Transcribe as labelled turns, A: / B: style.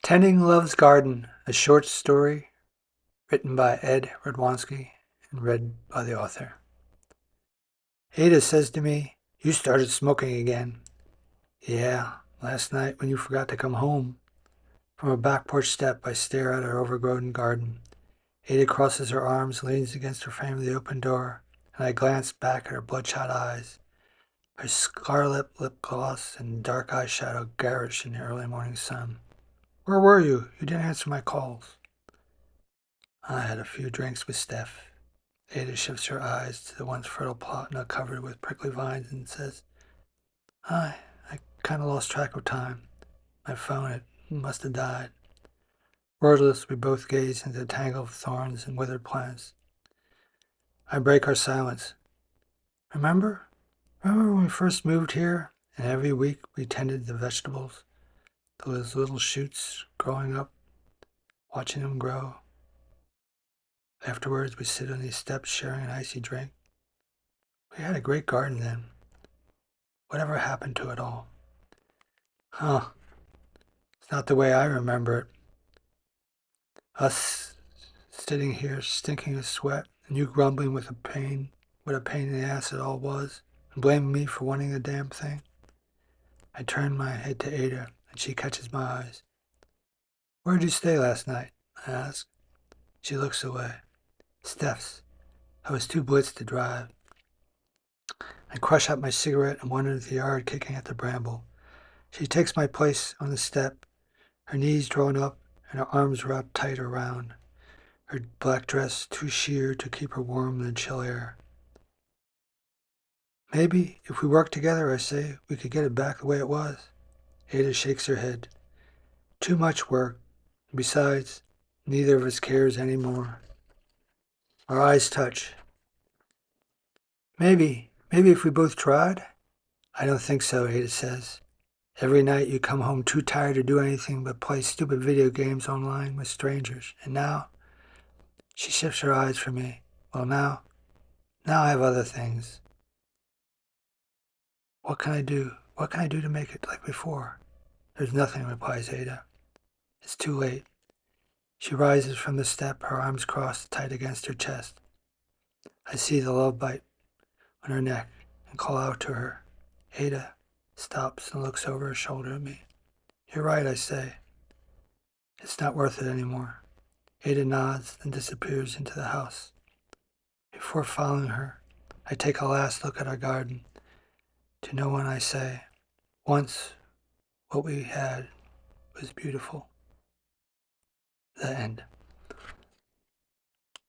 A: Tending Love's Garden, a short story written by Ed Radwanski and read by the author. Ada says to me, "You started smoking again." "Yeah, last night when you forgot to come home." From a back porch step, I stare at our overgrown garden. Ada crosses her arms, leans against the frame of the open door, and I glance back at her bloodshot eyes, her scarlet lip gloss and dark eyeshadow garish in the early morning sun. "Where were you? You didn't answer my calls." "I had a few drinks with Steph." Ada shifts her eyes to the once fertile plot now covered with prickly vines and says, I kind of lost track of time. My phone, it must have died." Wordless, we both gaze into the tangle of thorns and withered plants. I break our silence. Remember? Remember when we first moved here and every week we tended the vegetables? Those little shoots growing up, watching them grow. Afterwards, we sit on these steps sharing an icy drink. We had a great garden then. Whatever happened to it all? Huh. It's not the way I remember it. Us sitting here stinking of sweat, and you grumbling with what a pain in the ass it all was, and blaming me for wanting the damn thing. I turn my head to Ada, and she catches my eyes. "Where did you stay last night?" I ask. She looks away. "Steph's. I was too blitzed to drive." I crush out my cigarette and wander into the yard, kicking at the bramble. She takes my place on the step, her knees drawn up and her arms wrapped tight around, her black dress too sheer to keep her warm in the chill air. "Maybe if we worked together," I say, "we could get it back the way it was." Ada shakes her head. "Too much work. Besides, neither of us cares any more." Our eyes touch. Maybe if we both tried?" "I don't think so," Ada says. "Every night you come home too tired to do anything but play stupid video games online with strangers. And now," she shifts her eyes from me, "well now I have other things. What can I do? What can I do to make it like before?" "There's nothing," replies Ada. It's too late. She rises from the step, her arms crossed tight against her chest. I see the love bite on her neck and call out to her. Ada stops and looks over her shoulder at me. "You're right," I say. "It's not worth it anymore." Ada nods and disappears into the house. Before following her, I take a last look at our garden. To no one I say, once what we had was beautiful. The end.